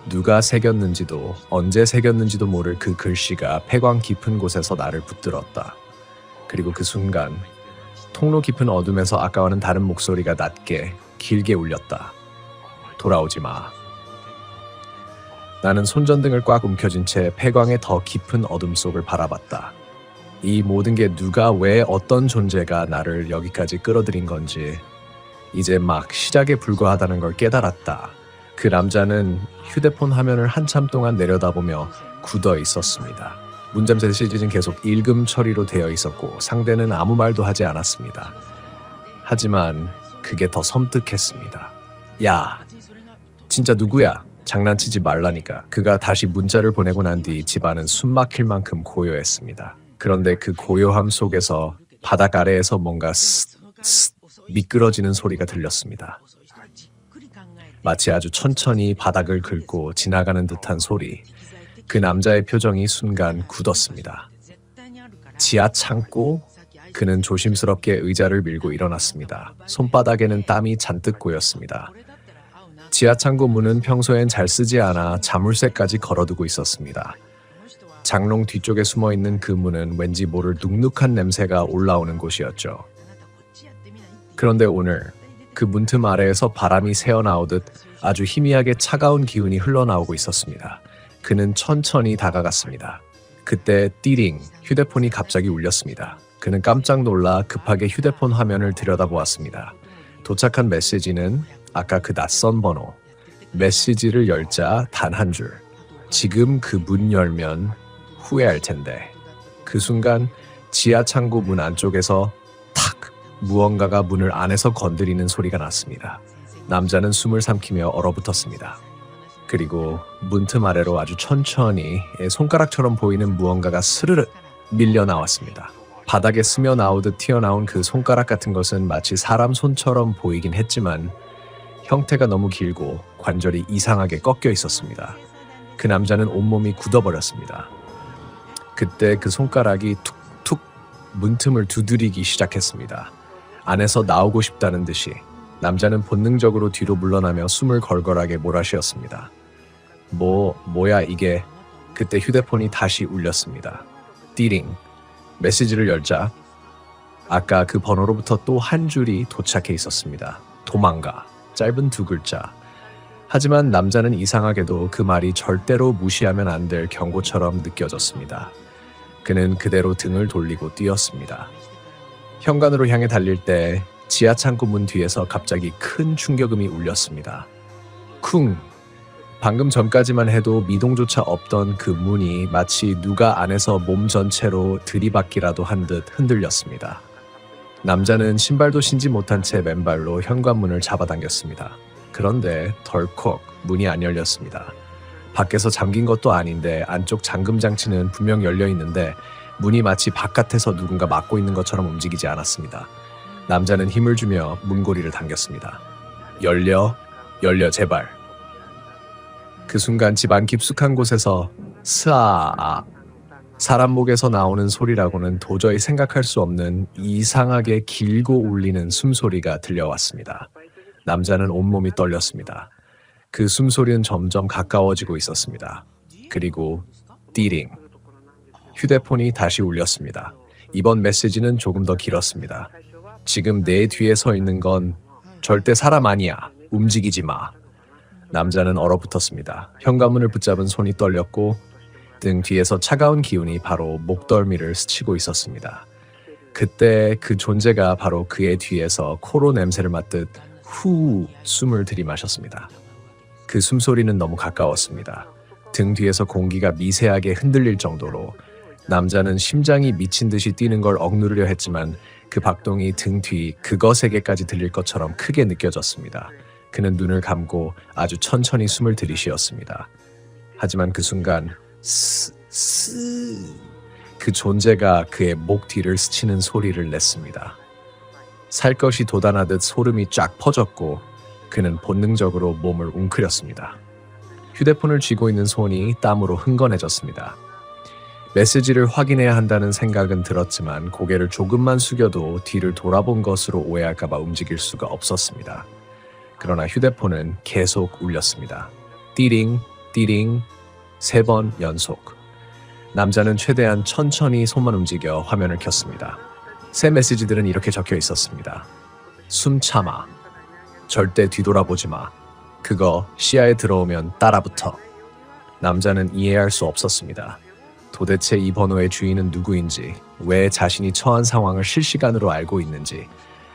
누가 새겼는지도 언제 새겼는지도 모를 그 글씨가 폐광 깊은 곳에서 나를 붙들었다. 그리고 그 순간 통로 깊은 어둠에서 아까와는 다른 목소리가 낮게 길게 울렸다. 돌아오지 마. 나는 손전등을 꽉 움켜쥔 채 폐광의 더 깊은 어둠 속을 바라봤다. 이 모든 게 누가 왜 어떤 존재가 나를 여기까지 끌어들인 건지 이제 막 시작에 불과하다는 걸 깨달았다. 그 남자는 휴대폰 화면을 한참 동안 내려다보며 굳어 있었습니다. 문잠 메시지는 계속 읽음 처리로 되어 있었고 상대는 아무 말도 하지 않았습니다. 하지만 그게 더 섬뜩했습니다. 야, 진짜 누구야? 장난치지 말라니까. 그가 다시 문자를 보내고 난 뒤 집안은 숨막힐 만큼 고요했습니다. 그런데 그 고요함 속에서 바닥 아래에서 뭔가 스스 미끄러지는 소리가 들렸습니다. 마치 아주 천천히 바닥을 긁고 지나가는 듯한 소리. 그 남자의 표정이 순간 굳었습니다. 지하 창고? 그는 조심스럽게 의자를 밀고 일어났습니다. 손바닥에는 땀이 잔뜩 고였습니다. 지하 창고 문은 평소엔 잘 쓰지 않아 자물쇠까지 걸어두고 있었습니다. 장롱 뒤쪽에 숨어있는 그 문은 왠지 모를 눅눅한 냄새가 올라오는 곳이었죠. 그런데 오늘 그 문틈 아래에서 바람이 새어나오듯 아주 희미하게 차가운 기운이 흘러나오고 있었습니다. 그는 천천히 다가갔습니다. 그때 띠링, 휴대폰이 갑자기 울렸습니다. 그는 깜짝 놀라 급하게 휴대폰 화면을 들여다보았습니다. 도착한 메시지는 아까 그 낯선 번호. 메시지를 열자 단 한 줄. 지금 그 문 열면 후회할 텐데. 그 순간 지하 창고 문 안쪽에서 탁! 무언가가 문을 안에서 건드리는 소리가 났습니다. 남자는 숨을 삼키며 얼어붙었습니다. 그리고 문틈 아래로 아주 천천히 손가락처럼 보이는 무언가가 스르르 밀려 나왔습니다. 바닥에 스며 나오듯 튀어나온 그 손가락 같은 것은 마치 사람 손처럼 보이긴 했지만 형태가 너무 길고 관절이 이상하게 꺾여 있었습니다. 그 남자는 온몸이 굳어버렸습니다. 그때 그 손가락이 툭툭 문틈을 두드리기 시작했습니다. 안에서 나오고 싶다는 듯이 남자는 본능적으로 뒤로 물러나며 숨을 걸걸하게 몰아쉬었습니다. 뭐야 이게. 그때 휴대폰이 다시 울렸습니다. 띠링. 메시지를 열자 아까 그 번호로부터 또 한 줄이 도착해 있었습니다. 도망가. 짧은 2글자. 하지만 남자는 이상하게도 그 말이 절대로 무시하면 안 될 경고처럼 느껴졌습니다. 그는 그대로 등을 돌리고 뛰었습니다. 현관으로 향해 달릴 때 지하 창고 문 뒤에서 갑자기 큰 충격음이 울렸습니다. 쿵! 방금 전까지만 해도 미동조차 없던 그 문이 마치 누가 안에서 몸 전체로 들이받기라도 한 듯 흔들렸습니다. 남자는 신발도 신지 못한 채 맨발로 현관문을 잡아당겼습니다. 그런데 덜컥 문이 안 열렸습니다. 밖에서 잠긴 것도 아닌데 안쪽 잠금 장치는 분명 열려 있는데 문이 마치 바깥에서 누군가 막고 있는 것처럼 움직이지 않았습니다. 남자는 힘을 주며 문고리를 당겼습니다. 열려 제발. 그 순간 집안 깊숙한 곳에서 스아, 사람 목에서 나오는 소리라고는 도저히 생각할 수 없는 이상하게 길고 울리는 숨소리가 들려왔습니다. 남자는 온몸이 떨렸습니다. 그 숨소리는 점점 가까워지고 있었습니다. 그리고 띠링. 휴대폰이 다시 울렸습니다. 이번 메시지는 조금 더 길었습니다. 지금 내 뒤에 서 있는 건 절대 사람 아니야. 움직이지 마. 남자는 얼어붙었습니다. 현관문을 붙잡은 손이 떨렸고 등 뒤에서 차가운 기운이 바로 목덜미를 스치고 있었습니다. 그때 그 존재가 바로 그의 뒤에서 코로 냄새를 맡듯 후 숨을 들이마셨습니다. 그 숨소리는 너무 가까웠습니다. 등 뒤에서 공기가 미세하게 흔들릴 정도로 남자는 심장이 미친 듯이 뛰는 걸 억누르려 했지만 그 박동이 등 뒤 그것에게까지 들릴 것처럼 크게 느껴졌습니다. 그는 눈을 감고 아주 천천히 숨을 들이쉬었습니다. 하지만 그 순간 그 존재가 그의 목 뒤를 스치는 소리를 냈습니다. 살것이 돋아나듯 소름이 쫙 퍼졌고 그는 본능적으로 몸을 웅크렸습니다. 휴대폰을 쥐고 있는 손이 땀으로 흥건해졌습니다. 메시지를 확인해야 한다는 생각은 들었지만 고개를 조금만 숙여도 뒤를 돌아본 것으로 오해할까봐 움직일 수가 없었습니다. 그러나 휴대폰은 계속 울렸습니다. 띠링, 띠링, 3번 연속. 남자는 최대한 천천히 손만 움직여 화면을 켰습니다. 새 메시지들은 이렇게 적혀 있었습니다. 숨 참아. 절대 뒤돌아보지 마. 그거 시야에 들어오면 따라붙어. 남자는 이해할 수 없었습니다. 도대체 이 번호의 주인은 누구인지, 왜 자신이 처한 상황을 실시간으로 알고 있는지.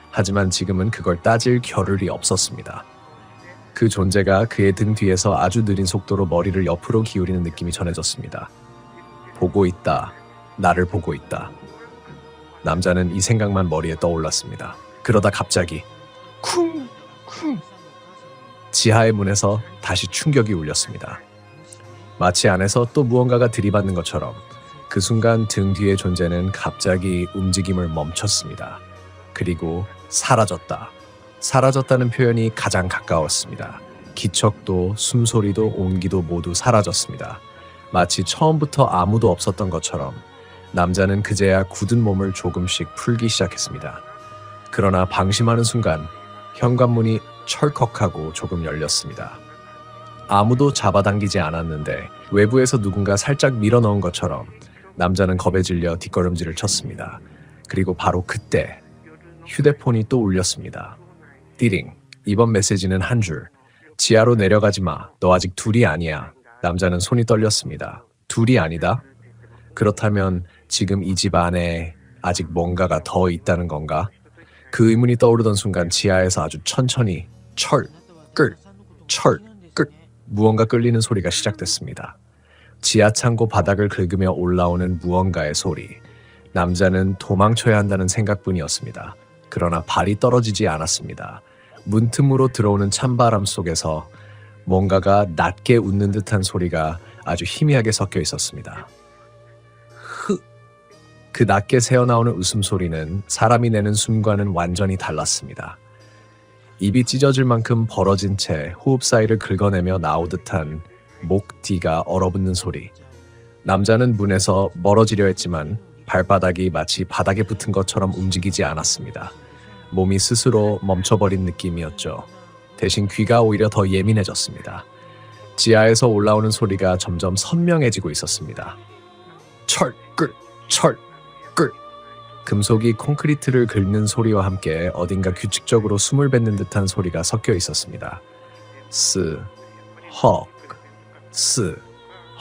하지만 지금은 그걸 따질 겨를이 없었습니다. 그 존재가 그의 등 뒤에서 아주 느린 속도로 머리를 옆으로 기울이는 느낌이 전해졌습니다. 보고 있다. 나를 보고 있다. 남자는 이 생각만 머리에 떠올랐습니다. 그러다 갑자기 쿵! 지하의 문에서 다시 충격이 울렸습니다. 마치 안에서 또 무언가가 들이받는 것처럼 그 순간 등 뒤의 존재는 갑자기 움직임을 멈췄습니다. 그리고 사라졌다. 사라졌다는 표현이 가장 가까웠습니다. 기척도 숨소리도 온기도 모두 사라졌습니다. 마치 처음부터 아무도 없었던 것처럼 남자는 그제야 굳은 몸을 조금씩 풀기 시작했습니다. 그러나 방심하는 순간 현관문이 철컥하고 조금 열렸습니다. 아무도 잡아당기지 않았는데 외부에서 누군가 살짝 밀어넣은 것처럼 남자는 겁에 질려 뒷걸음질을 쳤습니다. 그리고 바로 그때 휴대폰이 또 울렸습니다. 띠링. 이번 메시지는 한 줄. 지하로 내려가지 마. 너 아직 둘이 아니야. 남자는 손이 떨렸습니다. 둘이 아니다? 그렇다면 지금 이 집 안에 아직 뭔가가 더 있다는 건가? 그 의문이 떠오르던 순간 지하에서 아주 천천히 철, 무언가 끌리는 소리가 시작됐습니다. 지하 창고 바닥을 긁으며 올라오는 무언가의 소리. 남자는 도망쳐야 한다는 생각뿐이었습니다. 그러나 발이 떨어지지 않았습니다. 문틈으로 들어오는 찬바람 속에서 뭔가가 낮게 웃는 듯한 소리가 아주 희미하게 섞여 있었습니다. 그 낮게 새어나오는 웃음소리는 사람이 내는 숨과는 완전히 달랐습니다. 입이 찢어질 만큼 벌어진 채 호흡 사이를 긁어내며 나오듯한 목 뒤가 얼어붙는 소리. 남자는 문에서 멀어지려 했지만 발바닥이 마치 바닥에 붙은 것처럼 움직이지 않았습니다. 몸이 스스로 멈춰버린 느낌이었죠. 대신 귀가 오히려 더 예민해졌습니다. 지하에서 올라오는 소리가 점점 선명해지고 있었습니다. 철. 금속이 콘크리트를 긁는 소리와 함께 어딘가 규칙적으로 숨을 뱉는 듯한 소리가 섞여 있었습니다.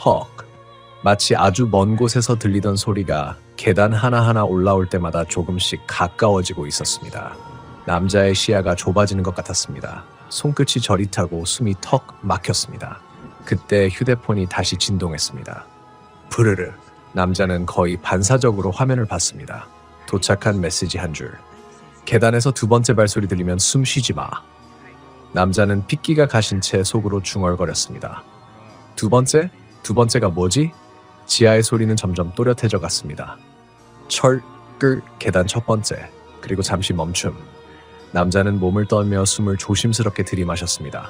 헉. 마치 아주 먼 곳에서 들리던 소리가 계단 하나하나 올라올 때마다 조금씩 가까워지고 있었습니다. 남자의 시야가 좁아지는 것 같았습니다. 손끝이 저릿하고 숨이 턱 막혔습니다. 그때 휴대폰이 다시 진동했습니다. 부르르. 남자는 거의 반사적으로 화면을 봤습니다. 도착한 메시지 한 줄. 계단에서 두 번째 발소리 들리면 숨 쉬지 마. 남자는 핏기가 가신 채 속으로 중얼거렸습니다. 두 번째가 뭐지? 지하의 소리는 점점 또렷해져 갔습니다. 계단 첫 번째. 그리고 잠시 멈춤. 남자는 몸을 떨며 숨을 조심스럽게 들이마셨습니다.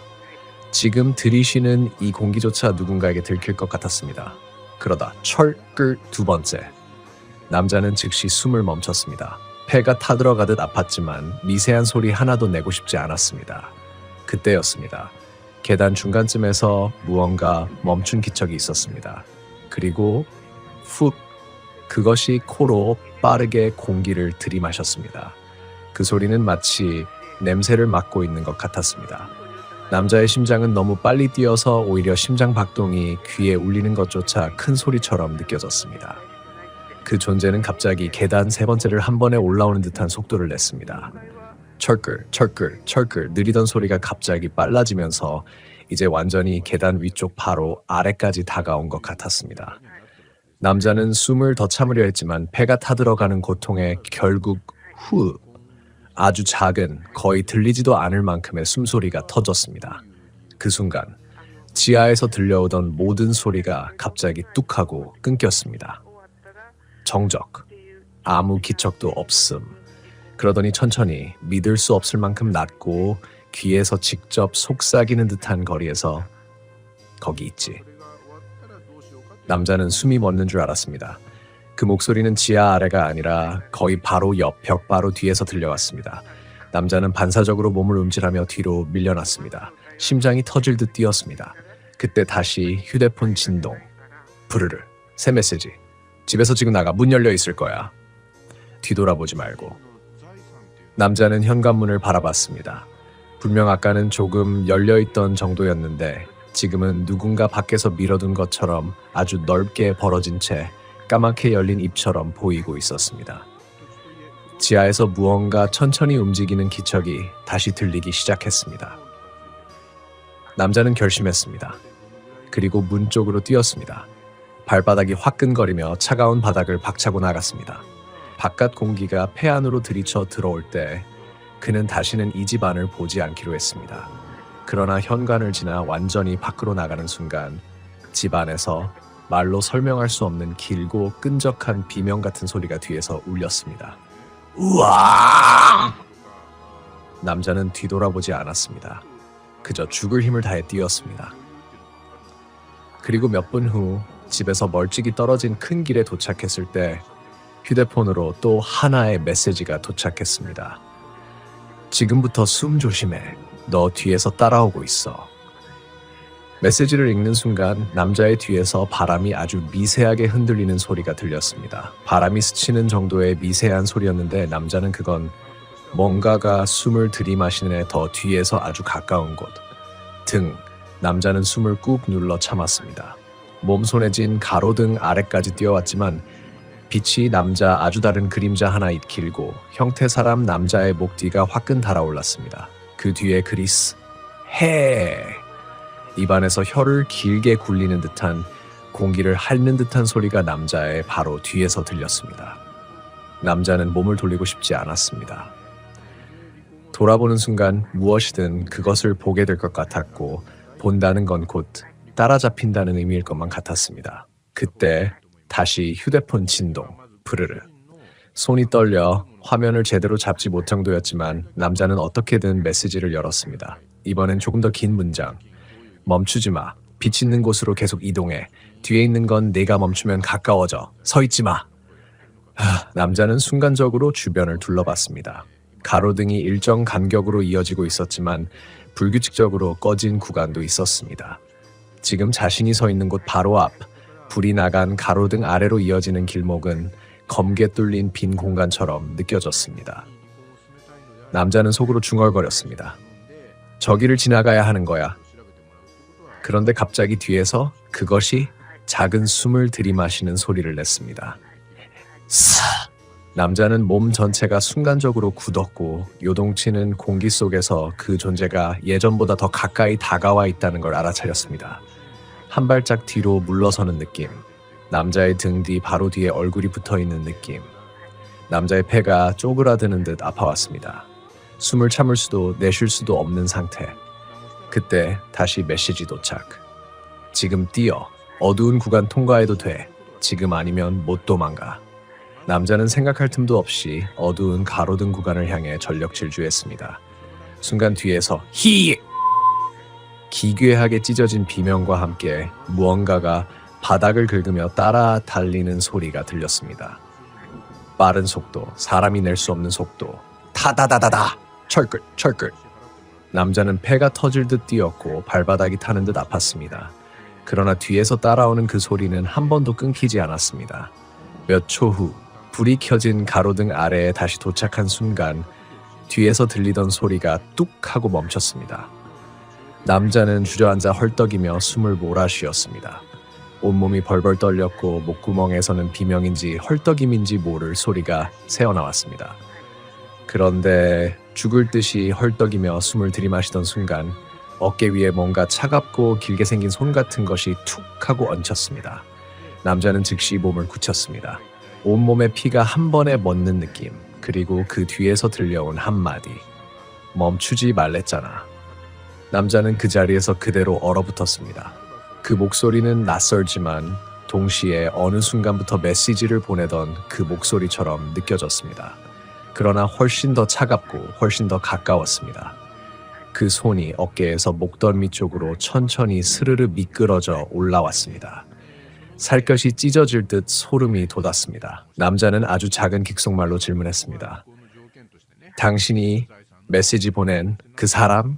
지금 들이쉬는 이 공기조차 누군가에게 들킬 것 같았습니다. 그러다 철끌 두 번째. 남자는 즉시 숨을 멈췄습니다. 폐가 타들어가듯 아팠지만 미세한 소리 하나도 내고 싶지 않았습니다. 그때였습니다. 계단 중간쯤에서 무언가 멈춘 기척이 있었습니다. 그리고 훅, 그것이 코로 빠르게 공기를 들이마셨습니다. 그 소리는 마치 냄새를 맡고 있는 것 같았습니다. 남자의 심장은 너무 빨리 뛰어서 오히려 심장 박동이 귀에 울리는 것조차 큰 소리처럼 느껴졌습니다. 그 존재는 갑자기 계단 세 번째를 한 번에 올라오는 듯한 속도를 냈습니다. 철끌, 철끌, 철끌 느리던 소리가 갑자기 빨라지면서 이제 완전히 계단 위쪽 바로 아래까지 다가온 것 같았습니다. 남자는 숨을 더 참으려 했지만 폐가 타들어가는 고통에 결국 아주 작은 거의 들리지도 않을 만큼의 숨소리가 터졌습니다. 그 순간 지하에서 들려오던 모든 소리가 갑자기 뚝하고 끊겼습니다. 정적, 아무 기척도 없음. 그러더니 천천히 믿을 수 없을 만큼 낮고 귀에서 직접 속삭이는 듯한 거리에서 거기 있지. 남자는 숨이 멎는 줄 알았습니다. 그 목소리는 지하 아래가 아니라 거의 바로 옆 벽 바로 뒤에서 들려왔습니다. 남자는 반사적으로 몸을 움찔하며 뒤로 밀려났습니다. 심장이 터질 듯 뛰었습니다. 그때 다시 휴대폰 진동. 부르르. 새 메시지. 집에서 지금 나가. 문 열려 있을 거야. 뒤돌아보지 말고. 남자는 현관문을 바라봤습니다. 분명 아까는 조금 열려있던 정도였는데 지금은 누군가 밖에서 밀어둔 것처럼 아주 넓게 벌어진 채 까맣게 열린 입처럼 보이고 있었습니다. 지하에서 무언가 천천히 움직이는 기척이 다시 들리기 시작했습니다. 남자는 결심했습니다. 그리고 문 쪽으로 뛰었습니다. 발바닥이 화끈거리며 차가운 바닥을 박차고 나갔습니다. 바깥 공기가 폐 안으로 들이쳐 들어올 때 그는 다시는 이 집 안을 보지 않기로 했습니다. 그러나 현관을 지나 완전히 밖으로 나가는 순간 집 안에서 말로 설명할 수 없는 길고 끈적한 비명 같은 소리가 뒤에서 울렸습니다. 우와! 남자는 뒤돌아보지 않았습니다. 그저 죽을 힘을 다해 뛰었습니다. 그리고 몇 분 후 집에서 멀찍이 떨어진 큰 길에 도착했을 때 휴대폰으로 또 하나의 메시지가 도착했습니다. 지금부터 숨 조심해. 너 뒤에서 따라오고 있어. 메시지를 읽는 순간 남자의 뒤에서 바람이 아주 미세하게 흔들리는 소리가 들렸습니다. 바람이 스치는 정도의 미세한 소리였는데 남자는 그건 뭔가가 숨을 들이마시는 애 더 뒤에서 아주 가까운 곳. 남자는 숨을 꾹 눌러 참았습니다. 몸손에 쥔 가로등 아래까지 뛰어왔지만 빛이 남자 아주 다른 그림자 하나 길고 형태사람 남자의 목 뒤가 화끈 달아올랐습니다. 그 뒤에 그리스 해 입안에서 혀를 길게 굴리는 듯한 공기를 핥는 듯한 소리가 남자의 바로 뒤에서 들렸습니다. 남자는 몸을 돌리고 싶지 않았습니다. 돌아보는 순간 무엇이든 그것을 보게 될 것 같았고 본다는 건 곧 따라잡힌다는 의미일 것만 같았습니다. 그때 다시 휴대폰 진동, 부르르. 손이 떨려 화면을 제대로 잡지 못할 정도였지만 남자는 어떻게든 메시지를 열었습니다. 이번엔 조금 더 긴 문장. 멈추지 마. 빛 있는 곳으로 계속 이동해. 뒤에 있는 건 내가 멈추면 가까워져. 서 있지 마. 남자는 순간적으로 주변을 둘러봤습니다. 가로등이 일정 간격으로 이어지고 있었지만 불규칙적으로 꺼진 구간도 있었습니다. 지금 자신이 서 있는 곳 바로 앞, 불이 나간 가로등 아래로 이어지는 길목은 검게 뚫린 빈 공간처럼 느껴졌습니다. 남자는 속으로 중얼거렸습니다. 저기를 지나가야 하는 거야. 그런데 갑자기 뒤에서 그것이 작은 숨을 들이마시는 소리를 냈습니다. 남자는 몸 전체가 순간적으로 굳었고 요동치는 공기 속에서 그 존재가 예전보다 더 가까이 다가와 있다는 걸 알아차렸습니다. 한 발짝 뒤로 물러서는 느낌. 남자의 등 뒤 바로 뒤에 얼굴이 붙어있는 느낌. 남자의 폐가 쪼그라드는 듯 아파왔습니다. 숨을 참을 수도 내쉴 수도 없는 상태. 그때 다시 메시지 도착. 지금 뛰어. 어두운 구간 통과해도 돼. 지금 아니면 못 도망가. 남자는 생각할 틈도 없이 어두운 가로등 구간을 향해 전력 질주했습니다. 순간 뒤에서 히! 기괴하게 찢어진 비명과 함께 무언가가 바닥을 긁으며 따라 달리는 소리가 들렸습니다. 빠른 속도, 사람이 낼 수 없는 속도. 타다다다다! 철끌, 철끌. 남자는 폐가 터질 듯 뛰었고 발바닥이 타는 듯 아팠습니다. 그러나 뒤에서 따라오는 그 소리는 한 번도 끊기지 않았습니다. 몇 초 후, 불이 켜진 가로등 아래에 다시 도착한 순간 뒤에서 들리던 소리가 뚝 하고 멈췄습니다. 남자는 주저앉아 헐떡이며 숨을 몰아쉬었습니다. 온몸이 벌벌 떨렸고 목구멍에서는 비명인지 헐떡임인지 모를 소리가 새어나왔습니다. 그런데 죽을 듯이 헐떡이며 숨을 들이마시던 순간 어깨 위에 뭔가 차갑고 길게 생긴 손 같은 것이 툭 하고 얹혔습니다. 남자는 즉시 몸을 굳혔습니다. 온몸에 피가 한 번에 멎는 느낌, 그리고 그 뒤에서 들려온 한마디. 멈추지 말랬잖아. 남자는 그 자리에서 그대로 얼어붙었습니다. 그 목소리는 낯설지만 동시에 어느 순간부터 메시지를 보내던 그 목소리처럼 느껴졌습니다. 그러나 훨씬 더 차갑고 훨씬 더 가까웠습니다. 그 손이 어깨에서 목덜미 쪽으로 천천히 스르르 미끄러져 올라왔습니다. 살갗이 찢어질 듯 소름이 돋았습니다. 남자는 아주 작은 귓속말로 질문했습니다. 당신이 메시지 보낸 그 사람?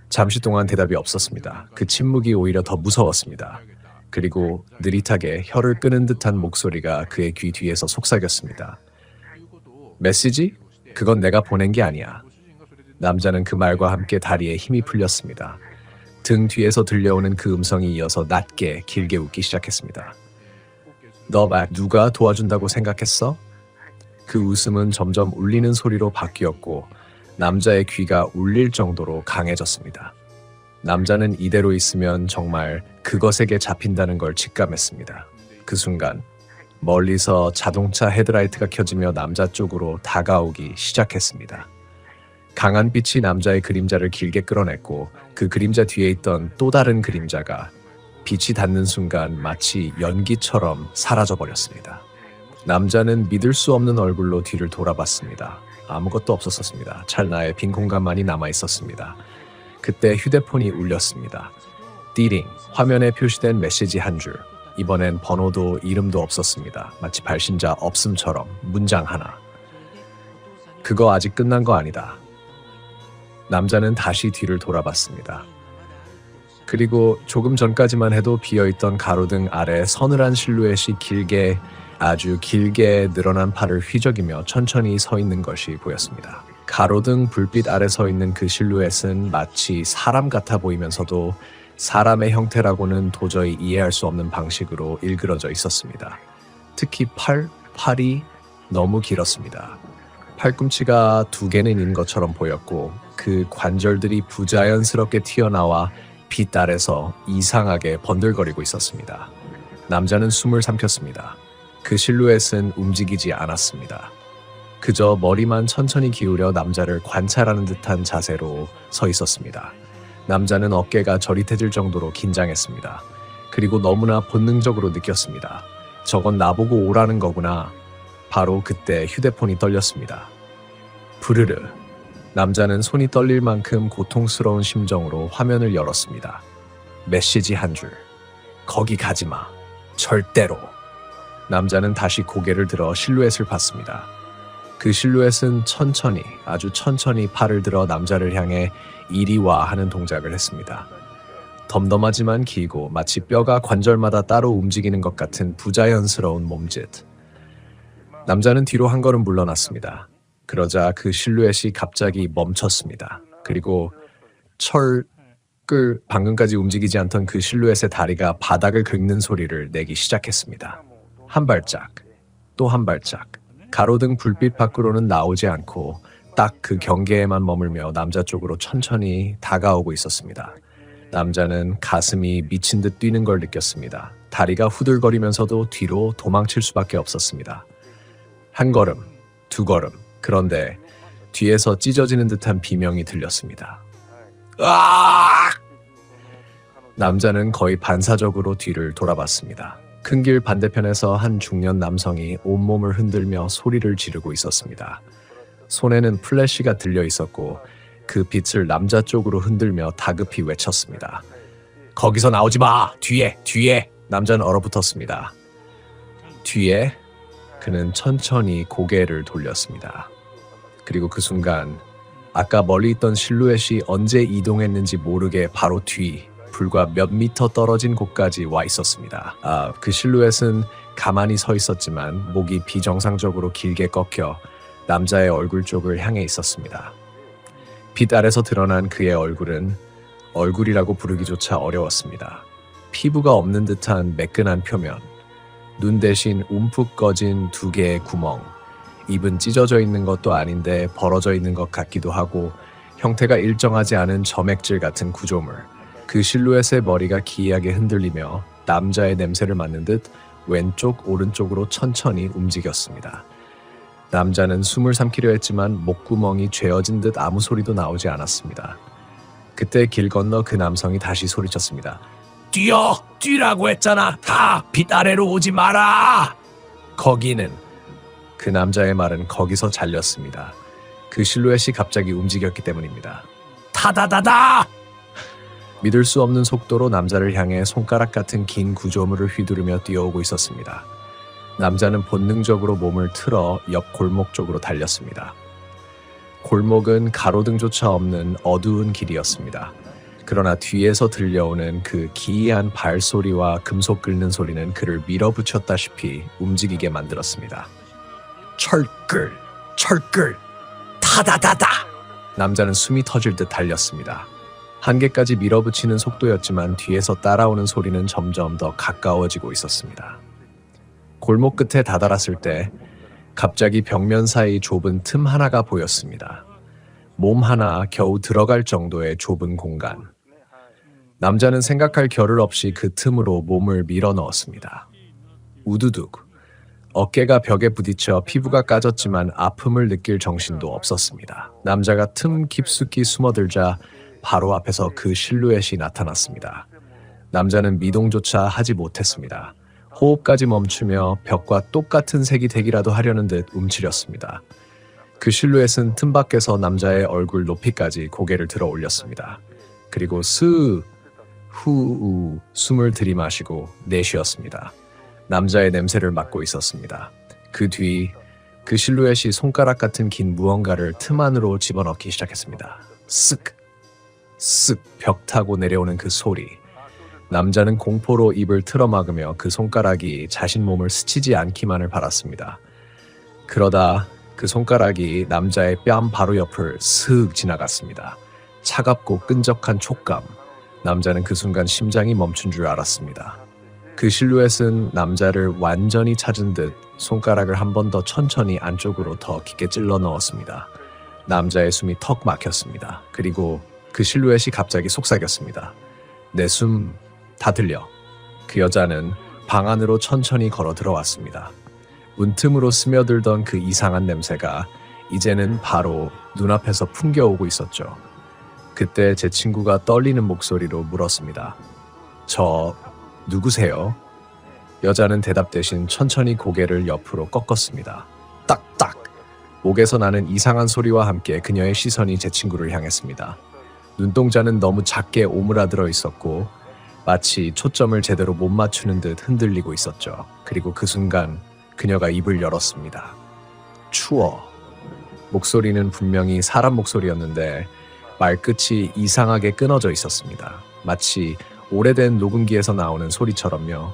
잠시 동안 대답이 없었습니다. 그 침묵이 오히려 더 무서웠습니다. 그리고 느릿하게 혀를 끄는 듯한 목소리가 그의 귀 뒤에서 속삭였습니다. 메시지? 그건 내가 보낸 게 아니야. 남자는 그 말과 함께 다리에 힘이 풀렸습니다. 등 뒤에서 들려오는 그 음성이 이어서 낮게 길게 웃기 시작했습니다. 너 누가 도와준다고 생각했어? 그 웃음은 점점 울리는 소리로 바뀌었고 남자의 귀가 울릴 정도로 강해졌습니다. 남자는 이대로 있으면 정말 그것에게 잡힌다는 걸 직감했습니다. 그 순간 멀리서 자동차 헤드라이트가 켜지며 남자 쪽으로 다가오기 시작했습니다. 강한 빛이 남자의 그림자를 길게 끌어냈고 그 그림자 뒤에 있던 또 다른 그림자가 빛이 닿는 순간 마치 연기처럼 사라져버렸습니다. 남자는 믿을 수 없는 얼굴로 뒤를 돌아봤습니다. 아무것도 없었습니다. 찰나에 빈 공간만이 남아있었습니다. 그때 휴대폰이 울렸습니다. 띠링, 화면에 표시된 메시지 한 줄. 이번엔 번호도 이름도 없었습니다. 마치 발신자 없음처럼 문장 하나. 그거 아직 끝난 거 아니다. 남자는 다시 뒤를 돌아봤습니다. 그리고 조금 전까지만 해도 비어있던 가로등 아래 서늘한 실루엣이 아주 길게 늘어난 팔을 휘저기며 천천히 서 있는 것이 보였습니다. 가로등 불빛 아래 서 있는 그 실루엣은 마치 사람 같아 보이면서도 사람의 형태라고는 도저히 이해할 수 없는 방식으로 일그러져 있었습니다. 특히 팔이 너무 길었습니다. 팔꿈치가 2개는 있는 것처럼 보였고 그 관절들이 부자연스럽게 튀어나와 빛 아래서 이상하게 번들거리고 있었습니다. 남자는 숨을 삼켰습니다. 그 실루엣은 움직이지 않았습니다. 그저 머리만 천천히 기울여 남자를 관찰하는 듯한 자세로 서 있었습니다. 남자는 어깨가 저릿해질 정도로 긴장했습니다. 그리고 너무나 본능적으로 느꼈습니다. 저건 나보고 오라는 거구나. 바로 그때 휴대폰이 떨렸습니다. 부르르. 남자는 손이 떨릴 만큼 고통스러운 심정으로 화면을 열었습니다. 메시지 한 줄. 거기 가지마. 절대로. 남자는 다시 고개를 들어 실루엣을 봤습니다. 그 실루엣은 아주 천천히 팔을 들어 남자를 향해 이리 와 하는 동작을 했습니다. 덤덤하지만 길고 마치 뼈가 관절마다 따로 움직이는 것 같은 부자연스러운 몸짓. 남자는 뒤로 한 걸음 물러났습니다. 그러자 그 실루엣이 갑자기 멈췄습니다. 그리고 방금까지 움직이지 않던 그 실루엣의 다리가 바닥을 긁는 소리를 내기 시작했습니다. 한 발짝, 또 한 발짝. 가로등 불빛 밖으로는 나오지 않고 딱 그 경계에만 머물며 남자 쪽으로 천천히 다가오고 있었습니다. 남자는 가슴이 미친 듯 뛰는 걸 느꼈습니다. 다리가 후들거리면서도 뒤로 도망칠 수밖에 없었습니다. 한 걸음, 2걸음. 그런데 뒤에서 찢어지는 듯한 비명이 들렸습니다. 으악! 남자는 거의 반사적으로 뒤를 돌아봤습니다. 큰 길 반대편에서 한 중년 남성이 온몸을 흔들며 소리를 지르고 있었습니다. 손에는 플래시가 들려 있었고 그 빛을 남자 쪽으로 흔들며 다급히 외쳤습니다. 거기서 나오지 마! 뒤에! 뒤에! 남자는 얼어붙었습니다. 뒤에? 그는 천천히 고개를 돌렸습니다. 그리고 그 순간 아까 멀리 있던 실루엣이 언제 이동했는지 모르게 바로 뒤, 불과 몇 미터 떨어진 곳까지 와 있었습니다. 그 실루엣은 가만히 서 있었지만 목이 비정상적으로 길게 꺾여 남자의 얼굴 쪽을 향해 있었습니다. 빛 아래서 드러난 그의 얼굴은 얼굴이라고 부르기조차 어려웠습니다. 피부가 없는 듯한 매끈한 표면, 눈 대신 움푹 꺼진 두 개의 구멍, 입은 찢어져 있는 것도 아닌데 벌어져 있는 것 같기도 하고 형태가 일정하지 않은 점액질 같은 구조물. 그 실루엣의 머리가 기이하게 흔들리며 남자의 냄새를 맡는 듯 왼쪽 오른쪽으로 천천히 움직였습니다. 남자는 숨을 삼키려 했지만 목구멍이 죄어진 듯 아무 소리도 나오지 않았습니다. 그때 길 건너 그 남성이 다시 소리쳤습니다. 뛰어! 뛰라고 했잖아! 다! 빛 아래로 오지 마라! 거기는... 그 남자의 말은 거기서 잘렸습니다. 그 실루엣이 갑자기 움직였기 때문입니다. 타다다다! 믿을 수 없는 속도로 남자를 향해 손가락 같은 긴 구조물을 휘두르며 뛰어오고 있었습니다. 남자는 본능적으로 몸을 틀어 옆 골목 쪽으로 달렸습니다. 골목은 가로등조차 없는 어두운 길이었습니다. 그러나 뒤에서 들려오는 그 기이한 발소리와 금속 긁는 소리는 그를 밀어붙였다시피 움직이게 만들었습니다. 철끌! 철끌! 타다다다! 남자는 숨이 터질 듯 달렸습니다. 한계까지 밀어붙이는 속도였지만 뒤에서 따라오는 소리는 점점 더 가까워지고 있었습니다. 골목 끝에 다다랐을 때 갑자기 벽면 사이 좁은 틈 하나가 보였습니다. 몸 하나 겨우 들어갈 정도의 좁은 공간. 남자는 생각할 겨를 없이 그 틈으로 몸을 밀어 넣었습니다. 우두둑. 어깨가 벽에 부딪혀 피부가 까졌지만 아픔을 느낄 정신도 없었습니다. 남자가 틈 깊숙이 숨어들자 바로 앞에서 그 실루엣이 나타났습니다. 남자는 미동조차 하지 못했습니다. 호흡까지 멈추며 벽과 똑같은 색이 되기라도 하려는 듯 움츠렸습니다. 그 실루엣은 틈 밖에서 남자의 얼굴 높이까지 고개를 들어 올렸습니다. 그리고 후우 숨을 들이마시고 내쉬었습니다. 남자의 냄새를 맡고 있었습니다. 그 뒤 그 실루엣이 손가락 같은 긴 무언가를 틈 안으로 집어넣기 시작했습니다. 쓱! 쓱! 벽 타고 내려오는 그 소리. 남자는 공포로 입을 틀어막으며 그 손가락이 자신 몸을 스치지 않기만을 바랐습니다. 그러다 그 손가락이 남자의 뺨 바로 옆을 슥 지나갔습니다. 차갑고 끈적한 촉감. 남자는 그 순간 심장이 멈춘 줄 알았습니다. 그 실루엣은 남자를 완전히 찾은 듯 손가락을 한 번 더 천천히 안쪽으로 더 깊게 찔러 넣었습니다. 남자의 숨이 턱 막혔습니다. 그리고 그 실루엣이 갑자기 속삭였습니다. 내 숨 다 들려. 그 여자는 방 안으로 천천히 걸어 들어왔습니다. 문틈으로 스며들던 그 이상한 냄새가 이제는 바로 눈앞에서 풍겨오고 있었죠. 그때 제 친구가 떨리는 목소리로 물었습니다. 저 누구세요? 여자는 대답 대신 천천히 고개를 옆으로 꺾었습니다. 딱딱! 목에서 나는 이상한 소리와 함께 그녀의 시선이 제 친구를 향했습니다. 눈동자는 너무 작게 오므라들어 있었고 마치 초점을 제대로 못 맞추는 듯 흔들리고 있었죠. 그리고 그 순간 그녀가 입을 열었습니다. 추워. 목소리는 분명히 사람 목소리였는데 말끝이 이상하게 끊어져 있었습니다. 마치 오래된 녹음기에서 나오는 소리처럼요.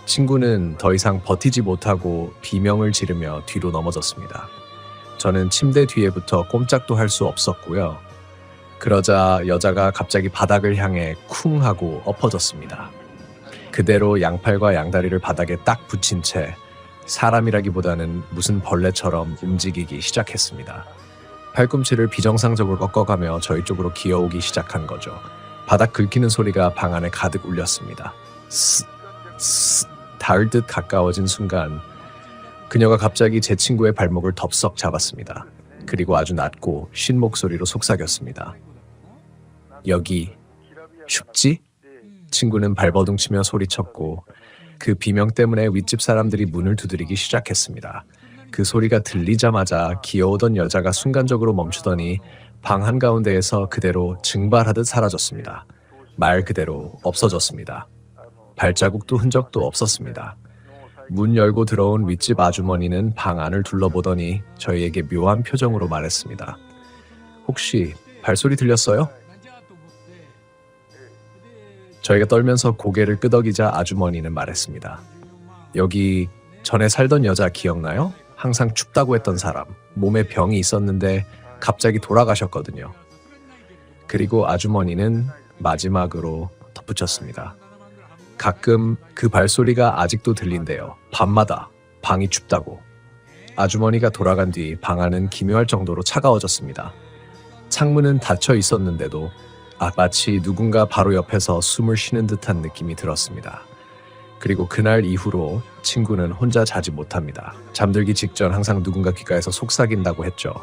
친구는 더 이상 버티지 못하고 비명을 지르며 뒤로 넘어졌습니다. 저는 침대 뒤에 붙어 꼼짝도 할 수 없었고요. 그러자 여자가 갑자기 바닥을 향해 쿵 하고 엎어졌습니다. 그대로 양팔과 양다리를 바닥에 딱 붙인 채 사람이라기보다는 무슨 벌레처럼 움직이기 시작했습니다. 팔꿈치를 비정상적으로 꺾어가며 저희 쪽으로 기어오기 시작한 거죠. 바닥 긁히는 소리가 방 안에 가득 울렸습니다. 스스 닿을 듯 가까워진 순간 그녀가 갑자기 제 친구의 발목을 덥석 잡았습니다. 그리고 아주 낮고 쉰 목소리로 속삭였습니다. 여기 춥지? 친구는 발버둥치며 소리쳤고 그 비명 때문에 윗집 사람들이 문을 두드리기 시작했습니다. 그 소리가 들리자마자 기어오던 여자가 순간적으로 멈추더니 방 한가운데에서 그대로 증발하듯 사라졌습니다. 말 그대로 없어졌습니다. 발자국도 흔적도 없었습니다. 문 열고 들어온 윗집 아주머니는 방 안을 둘러보더니 저희에게 묘한 표정으로 말했습니다. 혹시 발소리 들렸어요? 저희가 떨면서 고개를 끄덕이자 아주머니는 말했습니다. 여기 전에 살던 여자 기억나요? 항상 춥다고 했던 사람, 몸에 병이 있었는데 갑자기 돌아가셨거든요. 그리고 아주머니는 마지막으로 덧붙였습니다. 가끔 그 발소리가 아직도 들린대요. 밤마다 방이 춥다고. 아주머니가 돌아간 뒤 방 안은 기묘할 정도로 차가워졌습니다. 창문은 닫혀 있었는데도 마치 누군가 바로 옆에서 숨을 쉬는 듯한 느낌이 들었습니다. 그리고 그날 이후로 친구는 혼자 자지 못합니다. 잠들기 직전 항상 누군가 귓가에서 속삭인다고 했죠.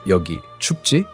여기 춥지?